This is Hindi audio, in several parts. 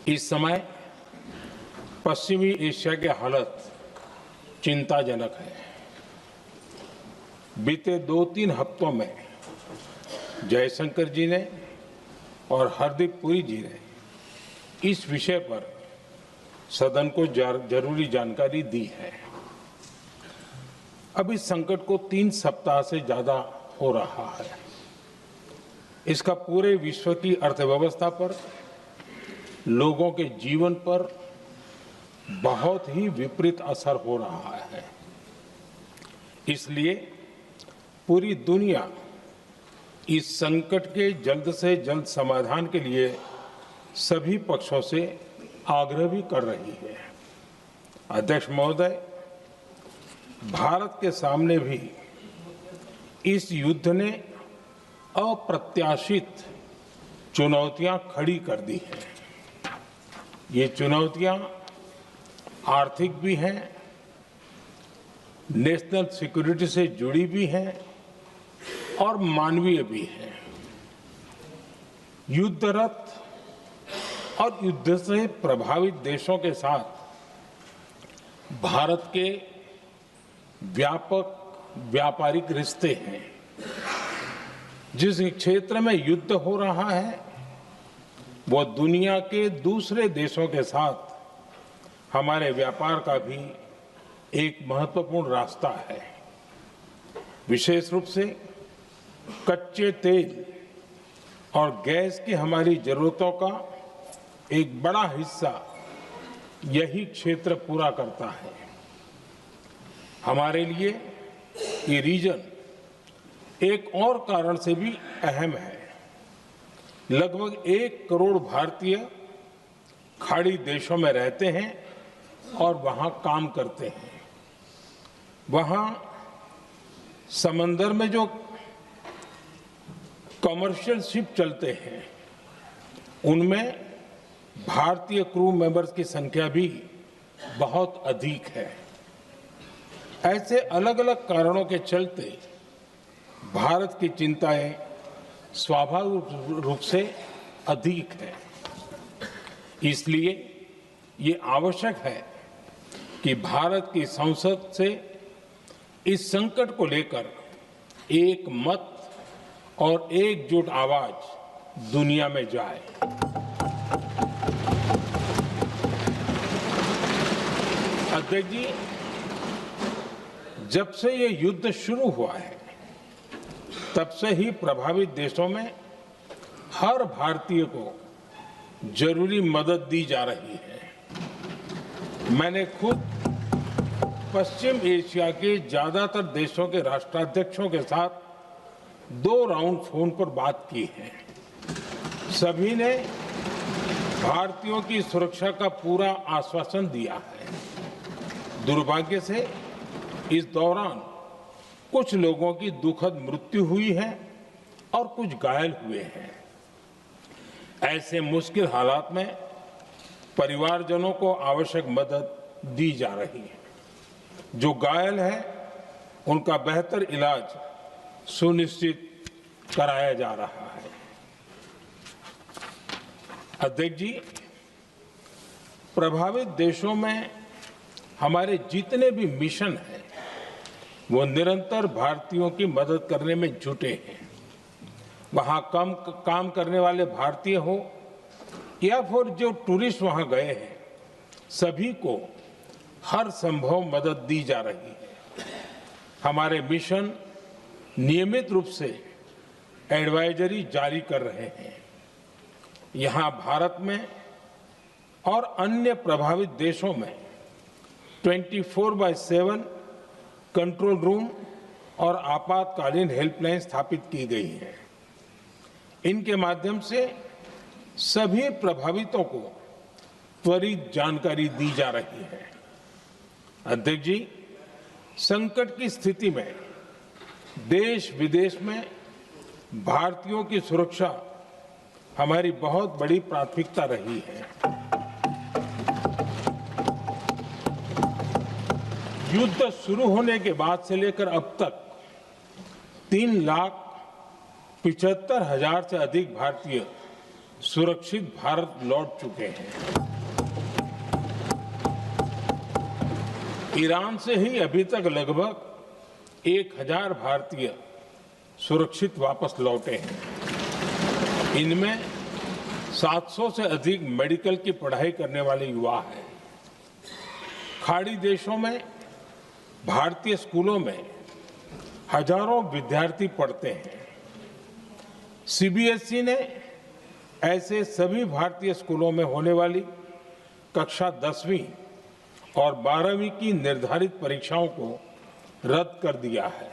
इस समय पश्चिमी एशिया की हालत चिंताजनक है। बीते 2-3 हफ्तों में जयशंकर जी ने और हरदीप पुरी जी ने इस विषय पर सदन को जरूरी जानकारी दी है। अब इस संकट को 3 सप्ताह से ज्यादा हो रहा है। इसका पूरे विश्व की अर्थव्यवस्था पर, लोगों के जीवन पर बहुत ही विपरीत असर हो रहा है। इसलिए पूरी दुनिया इस संकट के जल्द से जल्द समाधान के लिए सभी पक्षों से आग्रह भी कर रही है। अध्यक्ष महोदय, भारत के सामने भी इस युद्ध ने अप्रत्याशित चुनौतियां खड़ी कर दी हैं। ये चुनौतियां आर्थिक भी हैं, नेशनल सिक्योरिटी से जुड़ी भी हैं और मानवीय भी हैं। युद्धरत और युद्ध से प्रभावित देशों के साथ भारत के व्यापक व्यापारिक रिश्ते हैं। जिस क्षेत्र में युद्ध हो रहा है वो दुनिया के दूसरे देशों के साथ हमारे व्यापार का भी एक महत्वपूर्ण रास्ता है। विशेष रूप से कच्चे तेल और गैस की हमारी जरूरतों का एक बड़ा हिस्सा यही क्षेत्र पूरा करता है। हमारे लिए ये रीजन एक और कारण से भी अहम है। लगभग 1 करोड़ भारतीय खाड़ी देशों में रहते हैं और वहां काम करते हैं। वहां समंदर में जो कमर्शियल शिप चलते हैं उनमें भारतीय क्रू मेंबर्स की संख्या भी बहुत अधिक है। ऐसे अलग अलग कारणों के चलते भारत की चिंताएं स्वाभाविक रूप से अधिक है। इसलिए ये आवश्यक है कि भारत की संसद से इस संकट को लेकर एक मत और एकजुट आवाज दुनिया में जाए। अध्यक्ष जी, जब से ये युद्ध शुरू हुआ है तब से ही प्रभावित देशों में हर भारतीय को जरूरी मदद दी जा रही है। मैंने खुद पश्चिम एशिया के ज्यादातर देशों के राष्ट्राध्यक्षों के साथ 2 राउंड फोन पर बात की है। सभी ने भारतीयों की सुरक्षा का पूरा आश्वासन दिया है। दुर्भाग्य से इस दौरान कुछ लोगों की दुखद मृत्यु हुई है और कुछ घायल हुए हैं। ऐसे मुश्किल हालात में परिवारजनों को आवश्यक मदद दी जा रही है। जो घायल हैं उनका बेहतर इलाज सुनिश्चित कराया जा रहा है। अध्यक्ष जी, प्रभावित देशों में हमारे जितने भी मिशन हैं वो निरंतर भारतीयों की मदद करने में जुटे हैं। वहां काम करने वाले भारतीय हो या फिर जो टूरिस्ट वहां गए हैं, सभी को हर संभव मदद दी जा रही है। हमारे मिशन नियमित रूप से एडवाइजरी जारी कर रहे हैं। यहां भारत में और अन्य प्रभावित देशों में 24/7 कंट्रोल रूम और आपातकालीन हेल्पलाइन स्थापित की गई है। इनके माध्यम से सभी प्रभावितों को त्वरित जानकारी दी जा रही है। अध्यक्ष जी, संकट की स्थिति में देश विदेश में भारतीयों की सुरक्षा हमारी बहुत बड़ी प्राथमिकता रही है। युद्ध शुरू होने के बाद से लेकर अब तक 3,75,000 से अधिक भारतीय सुरक्षित भारत लौट चुके हैं। ईरान से ही अभी तक लगभग 1000 भारतीय सुरक्षित वापस लौटे हैं। इनमें 700 से अधिक मेडिकल की पढ़ाई करने वाले युवा हैं। खाड़ी देशों में भारतीय स्कूलों में हजारों विद्यार्थी पढ़ते हैं। सीबीएसई ने ऐसे सभी भारतीय स्कूलों में होने वाली कक्षा 10वीं और 12वीं की निर्धारित परीक्षाओं को रद्द कर दिया है।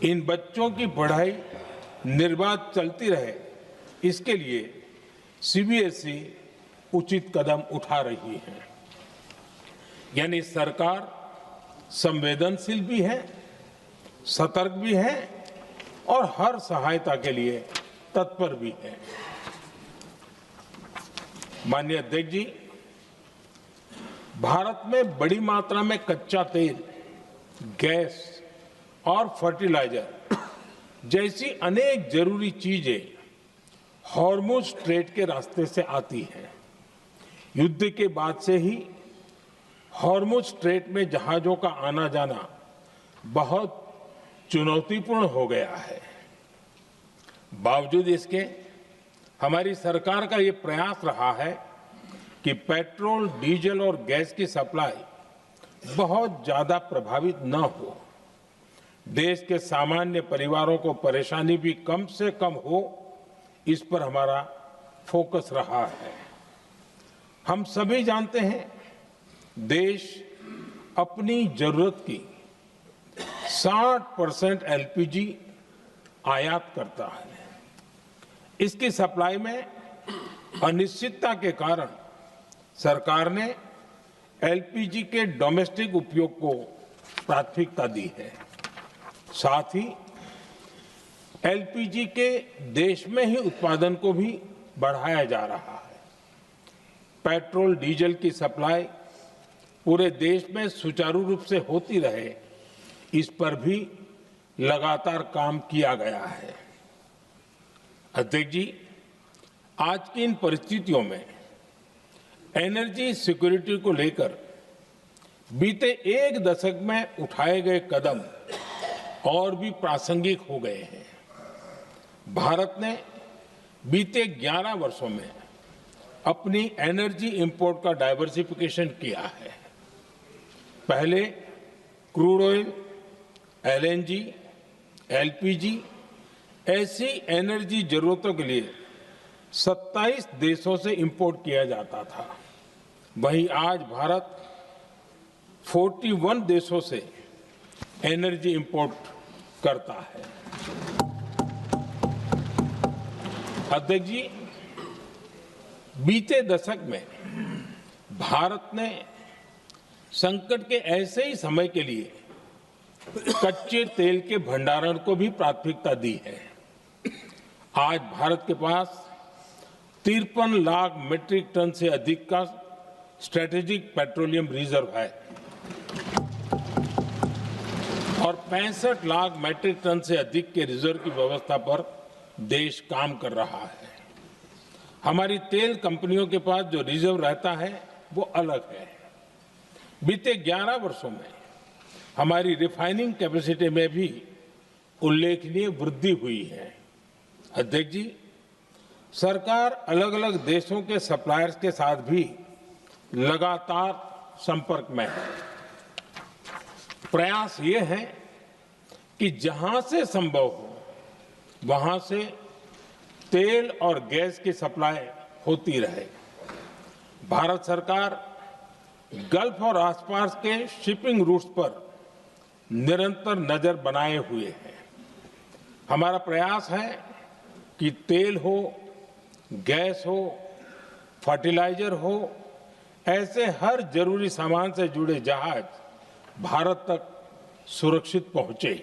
इन बच्चों की पढ़ाई निर्बाध चलती रहे, इसके लिए सीबीएसई उचित कदम उठा रही है। यानी सरकार संवेदनशील भी है, सतर्क भी है और हर सहायता के लिए तत्पर भी है। माननीय अध्यक्ष जी, भारत में बड़ी मात्रा में कच्चा तेल, गैस और फर्टिलाइजर जैसी अनेक जरूरी चीजें हॉर्मुज स्ट्रेट के रास्ते से आती हैं। युद्ध के बाद से ही हॉर्मुज स्ट्रेट में जहाजों का आना जाना बहुत चुनौतीपूर्ण हो गया है। बावजूद इसके हमारी सरकार का ये प्रयास रहा है कि पेट्रोल, डीजल और गैस की सप्लाई बहुत ज्यादा प्रभावित न हो। देश के सामान्य परिवारों को परेशानी भी कम से कम हो, इस पर हमारा फोकस रहा है। हम सभी जानते हैं, देश अपनी जरूरत की 60% एलपीजी आयात करता है। इसकी सप्लाई में अनिश्चितता के कारण सरकार ने एलपीजी के डोमेस्टिक उपयोग को प्राथमिकता दी है। साथ ही एलपीजी के देश में ही उत्पादन को भी बढ़ाया जा रहा है। पेट्रोल, डीजल की सप्लाई पूरे देश में सुचारू रूप से होती रहे, इस पर भी लगातार काम किया गया है। अध्यक्ष जी, आज की इन परिस्थितियों में एनर्जी सिक्योरिटी को लेकर बीते एक दशक में उठाए गए कदम और भी प्रासंगिक हो गए हैं। भारत ने बीते 11 वर्षों में अपनी एनर्जी इंपोर्ट का डाइवर्सिफिकेशन किया है। पहले क्रूड ऑयल, एलएनजी, एलपीजी ऐसी एनर्जी जरूरतों के लिए 27 देशों से इंपोर्ट किया जाता था। वहीं आज भारत 41 देशों से एनर्जी इंपोर्ट करता है। अध्यक्ष जी, बीते दशक में भारत ने संकट के ऐसे ही समय के लिए कच्चे तेल के भंडारण को भी प्राथमिकता दी है। आज भारत के पास 53 लाख मीट्रिक टन से अधिक का स्ट्रेटेजिक पेट्रोलियम रिजर्व है और 65 लाख मीट्रिक टन से अधिक के रिजर्व की व्यवस्था पर देश काम कर रहा है। हमारी तेल कंपनियों के पास जो रिजर्व रहता है वो अलग है। बीते 11 वर्षों में हमारी रिफाइनिंग कैपेसिटी में भी उल्लेखनीय वृद्धि हुई है। अध्यक्ष जी, सरकार अलग अलग देशों के सप्लायर्स के साथ भी लगातार संपर्क में है। प्रयास ये है कि जहां से संभव हो वहां से तेल और गैस की सप्लाई होती रहे। भारत सरकार गल्फ और आसपास के शिपिंग रूट्स पर निरंतर नजर बनाए हुए है। हमारा प्रयास है कि तेल हो, गैस हो, फर्टिलाइजर हो, ऐसे हर जरूरी सामान से जुड़े जहाज भारत तक सुरक्षित पहुंचे।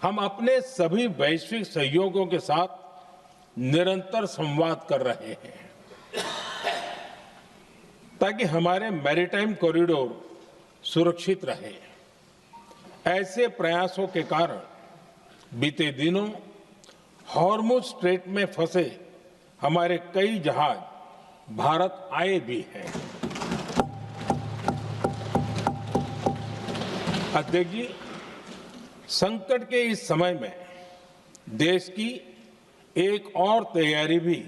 हम अपने सभी वैश्विक सहयोगियों के साथ निरंतर संवाद कर रहे हैं ताकि हमारे मैरीटाइम कॉरिडोर सुरक्षित रहे। ऐसे प्रयासों के कारण बीते दिनों हॉर्मुज स्ट्रेट में फंसे हमारे कई जहाज भारत आए भी हैं। अध्यक्ष जी, संकट के इस समय में देश की एक और तैयारी भी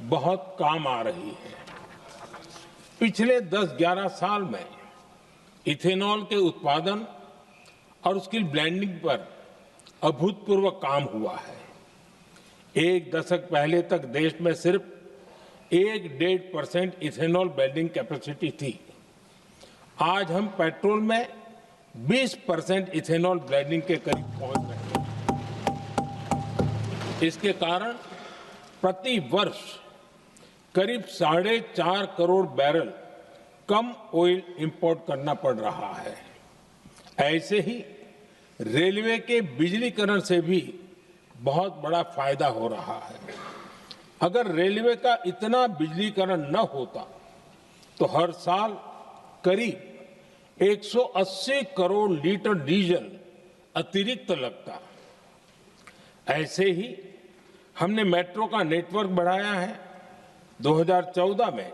बहुत काम आ रही है। पिछले 10-11 साल में इथेनॉल के उत्पादन और उसकी ब्लेंडिंग पर अभूतपूर्व काम हुआ है। एक दशक पहले तक देश में सिर्फ 1-1.5% इथेनॉल ब्लेंडिंग कैपेसिटी थी। आज हम पेट्रोल में 20% इथेनॉल ब्लेंडिंग के करीब पहुंच रहे हैं। इसके कारण प्रति वर्ष करीब 4.5 करोड़ बैरल कम ऑयल इंपोर्ट करना पड़ रहा है। ऐसे ही रेलवे के बिजलीकरण से भी बहुत बड़ा फायदा हो रहा है। अगर रेलवे का इतना बिजलीकरण न होता तो हर साल करीब 180 करोड़ लीटर डीजल अतिरिक्त लगता। ऐसे ही हमने मेट्रो का नेटवर्क बढ़ाया है। 2014 में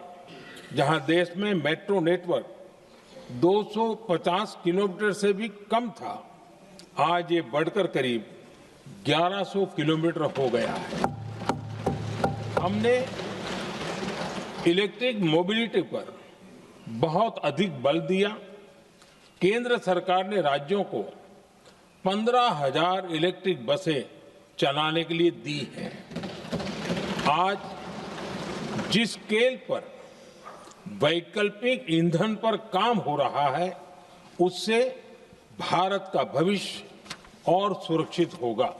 जहां देश में मेट्रो नेटवर्क 250 किलोमीटर से भी कम था, आज ये बढ़कर करीब 1100 किलोमीटर हो गया है। हमने इलेक्ट्रिक मोबिलिटी पर बहुत अधिक बल दिया। केंद्र सरकार ने राज्यों को 15,000 इलेक्ट्रिक बसें चलाने के लिए दी हैं। आज जिस स्केल पर वैकल्पिक ईंधन पर काम हो रहा है, उससे भारत का भविष्य और सुरक्षित होगा।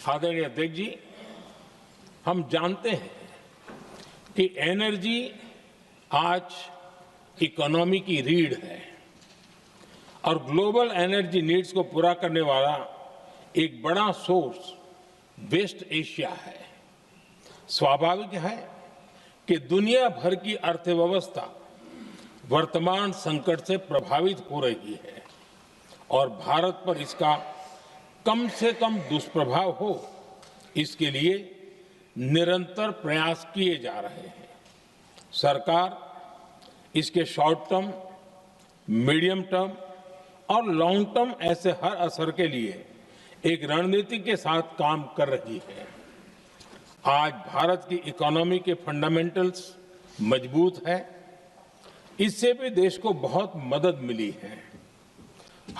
आदरणीय अध्यक्ष जी, हम जानते हैं कि एनर्जी आज इकोनॉमी की रीढ़ है और ग्लोबल एनर्जी नीड्स को पूरा करने वाला एक बड़ा सोर्स वेस्ट एशिया है। स्वाभाविक है कि दुनिया भर की अर्थव्यवस्था वर्तमान संकट से प्रभावित हो रही है और भारत पर इसका कम से कम दुष्प्रभाव हो, इसके लिए निरंतर प्रयास किए जा रहे हैं। सरकार इसके शॉर्ट टर्म, मीडियम टर्म और लॉन्ग टर्म ऐसे हर असर के लिए एक रणनीति के साथ काम कर रही है। आज भारत की इकोनॉमी के फंडामेंटल्स मजबूत है। इससे भी देश को बहुत मदद मिली है।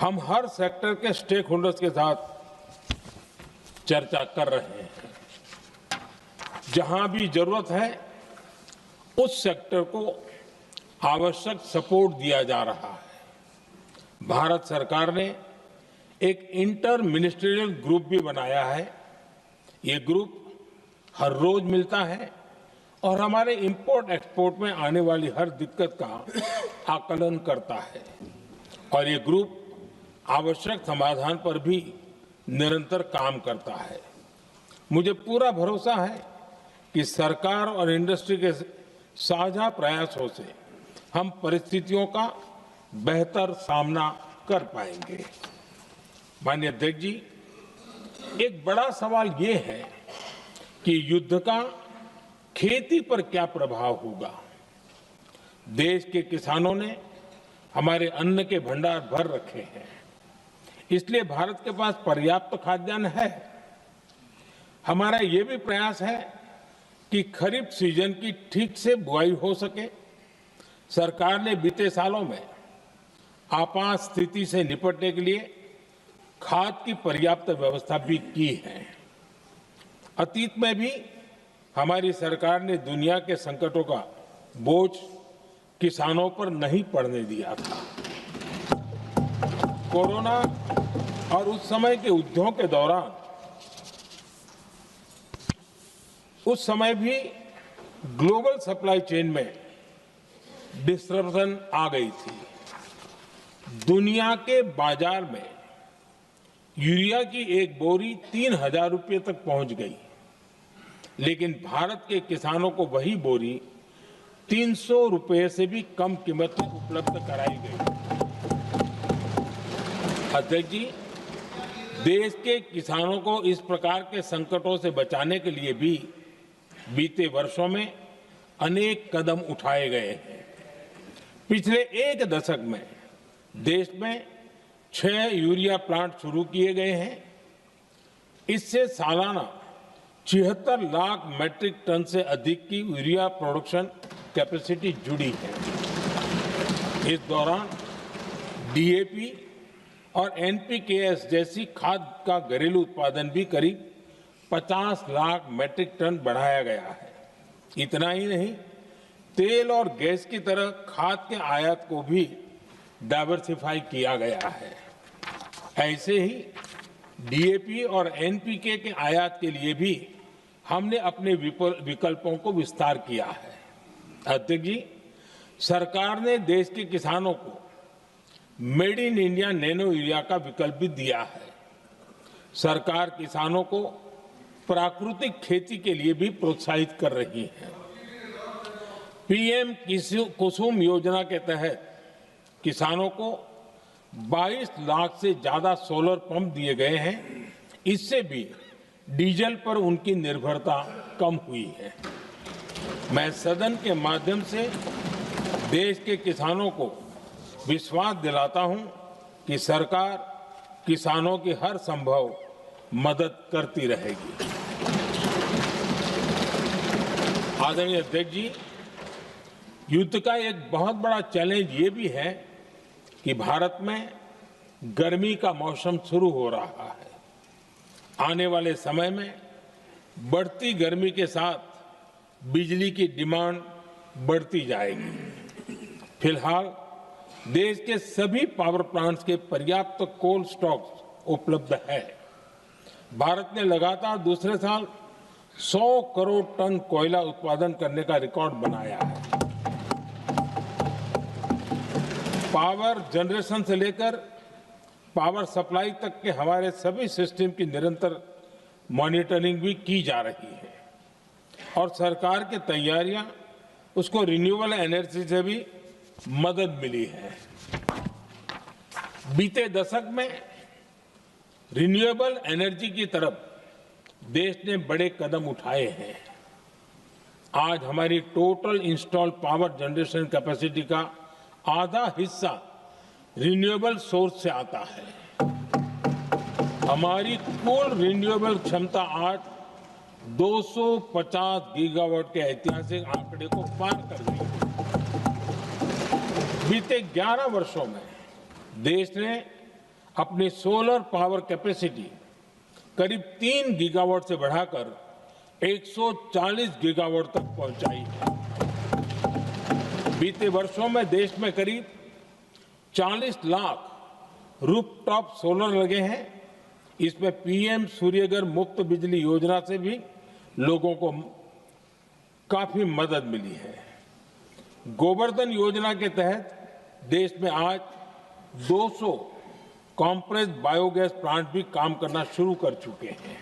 हम हर सेक्टर के स्टेक होल्डर्स के साथ चर्चा कर रहे हैं। जहां भी जरूरत है उस सेक्टर को आवश्यक सपोर्ट दिया जा रहा है। भारत सरकार ने एक इंटर मिनिस्ट्रियल ग्रुप भी बनाया है। ये ग्रुप हर रोज मिलता है और हमारे इंपोर्ट एक्सपोर्ट में आने वाली हर दिक्कत का आकलन करता है और ये ग्रुप आवश्यक समाधान पर भी निरंतर काम करता है। मुझे पूरा भरोसा है कि सरकार और इंडस्ट्री के साझा प्रयासों से हम परिस्थितियों का बेहतर सामना कर पाएंगे। माननीय अध्यक्ष जी, एक बड़ा सवाल ये है कि युद्ध का खेती पर क्या प्रभाव होगा। देश के किसानों ने हमारे अन्न के भंडार भर रखे हैं, इसलिए भारत के पास पर्याप्त खाद्यान्न है। हमारा ये भी प्रयास है कि खरीफ सीजन की ठीक से बुआई हो सके। सरकार ने बीते सालों में आपात स्थिति से निपटने के लिए खाद की पर्याप्त व्यवस्था भी की है। अतीत में भी हमारी सरकार ने दुनिया के संकटों का बोझ किसानों पर नहीं पड़ने दिया था। कोरोना और उस समय के उद्योग के दौरान उस समय भी ग्लोबल सप्लाई चेन में डिस्ट्रप्शन आ गई थी। दुनिया के बाजार में यूरिया की एक बोरी 3,000 रुपये तक पहुंच गई, लेकिन भारत के किसानों को वही बोरी 300 रुपये से भी कम कीमत में उपलब्ध कराई गई। अध्यक्ष जी, देश के किसानों को इस प्रकार के संकटों से बचाने के लिए भी बीते वर्षों में अनेक कदम उठाए गए हैं। पिछले एक दशक में देश में 6 यूरिया प्लांट शुरू किए गए हैं। इससे सालाना 76 लाख मैट्रिक टन से अधिक की यूरिया प्रोडक्शन कैपेसिटी जुड़ी है। इस दौरान डीएपी और एनपीकेएस जैसी खाद का घरेलू उत्पादन भी करीब 50 लाख मैट्रिक टन बढ़ाया गया है। इतना ही नहीं, तेल और गैस की तरह खाद के आयात को भी डाइवर्सिफाई किया गया है। ऐसे ही डीएपी और एनपीके के आयात के लिए भी हमने अपने विकल्पों को विस्तार किया है। अध्यक्ष जी, सरकार ने देश के किसानों को made in India nano urea का विकल्प भी दिया है। सरकार किसानों को प्राकृतिक खेती के लिए भी प्रोत्साहित कर रही है। पीएम कुसुम योजना के तहत किसानों को 22 लाख से ज्यादा सोलर पंप दिए गए हैं। इससे भी डीजल पर उनकी निर्भरता कम हुई है। मैं सदन के माध्यम से देश के किसानों को विश्वास दिलाता हूं कि सरकार किसानों की हर संभव मदद करती रहेगी। आदरणीय अध्यक्ष जी, युद्ध का एक बहुत बड़ा चैलेंज ये भी है कि भारत में गर्मी का मौसम शुरू हो रहा है। आने वाले समय में बढ़ती गर्मी के साथ बिजली की डिमांड बढ़ती जाएगी। फिलहाल देश के सभी पावर प्लांट्स के पर्याप्त कोल स्टॉक्स उपलब्ध है। भारत ने लगातार दूसरे साल 100 करोड़ टन कोयला उत्पादन करने का रिकॉर्ड बनाया है। पावर जनरेशन से लेकर पावर सप्लाई तक के हमारे सभी सिस्टम की निरंतर मॉनिटरिंग भी की जा रही है और सरकार की तैयारियां उसको रिन्यूएबल एनर्जी से भी मदद मिली है। बीते दशक में रिन्यूएबल एनर्जी की तरफ देश ने बड़े कदम उठाए हैं। आज हमारी total install power generation capacity का आधा हिस्सा रिन्यूएबल सोर्स से आता है। हमारी कुल रिन्यूएबल क्षमता आज 250 गीगावाट के ऐतिहासिक आंकड़े को पार कर गई है। बीते 11 वर्षों में देश ने अपनी सोलर पावर कैपेसिटी करीब 3 गीगावाट से बढ़ाकर 140 गीगावाट तक पहुंचाई है। बीते वर्षों में देश में करीब 40 लाख रूफटॉप सोलर लगे हैं। इसमें पीएम सूर्यघर मुफ्त बिजली योजना से भी लोगों को काफी मदद मिली है। गोवर्धन योजना के तहत देश में आज 200 कॉम्प्रेस्ड बायोगैस प्लांट भी काम करना शुरू कर चुके हैं।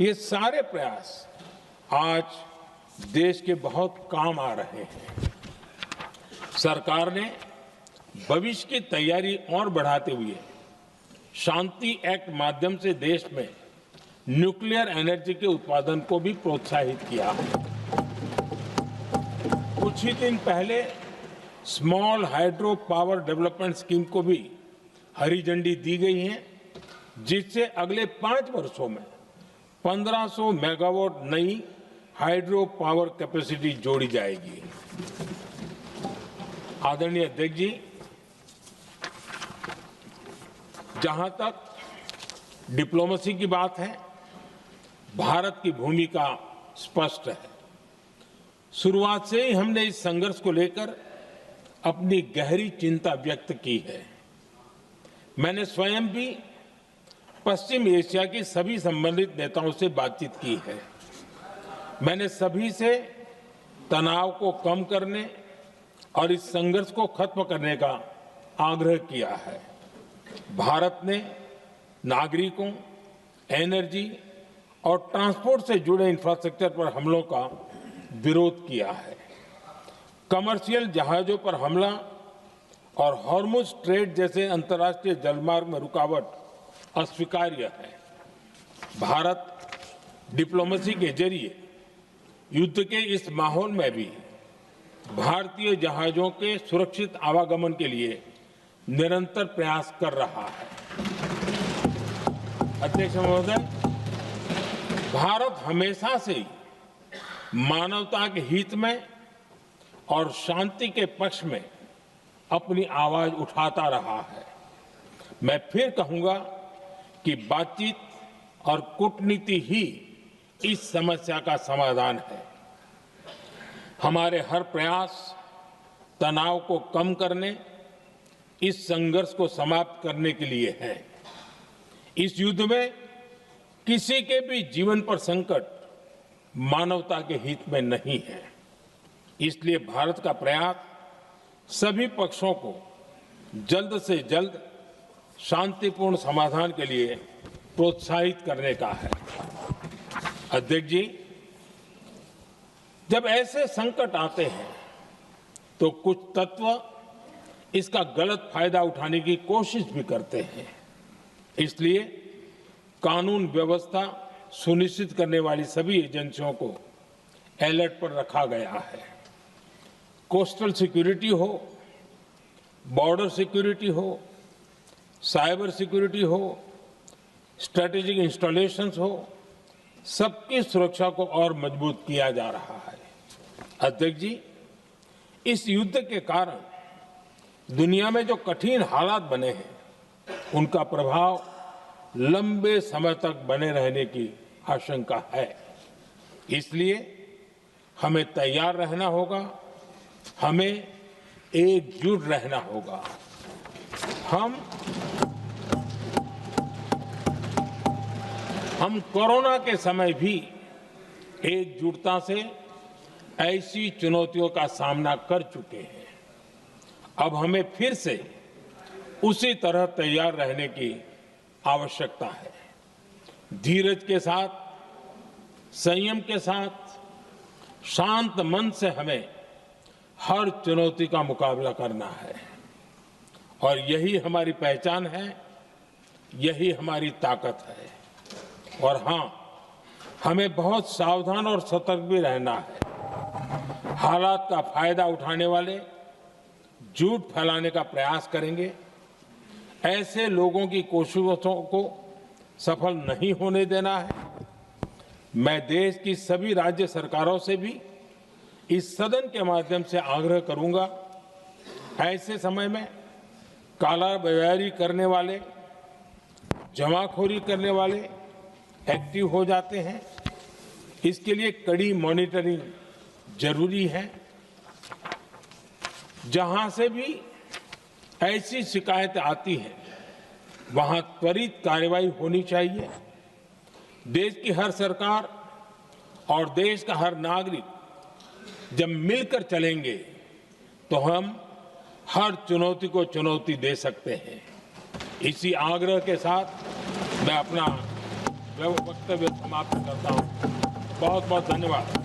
ये सारे प्रयास आज देश के बहुत काम आ रहे हैं। सरकार ने भविष्य की तैयारी और बढ़ाते हुए शांति एक्ट माध्यम से देश में न्यूक्लियर एनर्जी के उत्पादन को भी प्रोत्साहित किया है। कुछ ही दिन पहले small hydro power development scheme को भी हरी झंडी दी गई है, जिससे अगले 5 वर्षों में 1500 मेगावाट नई हाइड्रो पावर कैपेसिटी जोड़ी जाएगी। आदरणीय अध्यक्ष जी, जहां तक डिप्लोमेसी की बात है, भारत की भूमिका स्पष्ट है। शुरुआत से ही हमने इस संघर्ष को लेकर अपनी गहरी चिंता व्यक्त की है। मैंने स्वयं भी पश्चिम एशिया की सभी संबंधित नेताओं से बातचीत की है। मैंने सभी से तनाव को कम करने और इस संघर्ष को खत्म करने का आग्रह किया है। भारत ने नागरिकों, एनर्जी और ट्रांसपोर्ट से जुड़े इंफ्रास्ट्रक्चर पर हमलों का विरोध किया है। कमर्शियल जहाजों पर हमला और हॉर्मुज स्ट्रेट जैसे अंतर्राष्ट्रीय जलमार्ग में रुकावट अस्वीकार्य है। भारत डिप्लोमेसी के जरिए युद्ध के इस माहौल में भी भारतीय जहाजों के सुरक्षित आवागमन के लिए निरंतर प्रयास कर रहा है। अध्यक्ष महोदय, भारत हमेशा से ही मानवता के हित में और शांति के पक्ष में अपनी आवाज उठाता रहा है। मैं फिर कहूंगा कि बातचीत और कूटनीति ही इस समस्या का समाधान है। हमारे हर प्रयास तनाव को कम करने, इस संघर्ष को समाप्त करने के लिए है। इस युद्ध में किसी के भी जीवन पर संकट मानवता के हित में नहीं है। इसलिए भारत का प्रयास सभी पक्षों को जल्द से जल्द शांतिपूर्ण समाधान के लिए प्रोत्साहित करने का है। अध्यक्ष जी, जब ऐसे संकट आते हैं तो कुछ तत्व इसका गलत फायदा उठाने की कोशिश भी करते हैं। इसलिए कानून व्यवस्था सुनिश्चित करने वाली सभी एजेंसियों को अलर्ट पर रखा गया है। कोस्टल सिक्योरिटी हो, बॉर्डर सिक्योरिटी हो, साइबर सिक्योरिटी हो, स्ट्रेटेजिक इंस्टॉलेशंस हो, सबकी सुरक्षा को और मजबूत किया जा रहा है। अध्यक्ष जी, इस युद्ध के कारण दुनिया में जो कठिन हालात बने हैं, उनका प्रभाव लंबे समय तक बने रहने की आशंका है। इसलिए हमें तैयार रहना होगा, हमें एकजुट रहना होगा। हम कोरोना के समय भी एकजुटता से ऐसी चुनौतियों का सामना कर चुके हैं। अब हमें फिर से उसी तरह तैयार रहने की आवश्यकता है। धीरज के साथ, संयम के साथ, शांत मन से हमें हर चुनौती का मुकाबला करना है और यही हमारी पहचान है, यही हमारी ताकत है। और हां, हमें बहुत सावधान और सतर्क भी रहना है। हालात का फायदा उठाने वाले झूठ फैलाने का प्रयास करेंगे, ऐसे लोगों की कोशिशों को सफल नहीं होने देना है। मैं देश की सभी राज्य सरकारों से भी इस सदन के माध्यम से आग्रह करूंगा, ऐसे समय में कालाबाजारी करने वाले, जमाखोरी करने वाले एक्टिव हो जाते हैं। इसके लिए कड़ी मॉनिटरिंग जरूरी है। जहां से भी ऐसी शिकायतें आती हैं, वहां त्वरित कार्रवाई होनी चाहिए। देश की हर सरकार और देश का हर नागरिक जब मिलकर चलेंगे तो हम हर चुनौती को चुनौती दे सकते हैं। इसी आग्रह के साथ मैं अपना वक्तव्य समाप्त करता हूं। बहुत बहुत धन्यवाद।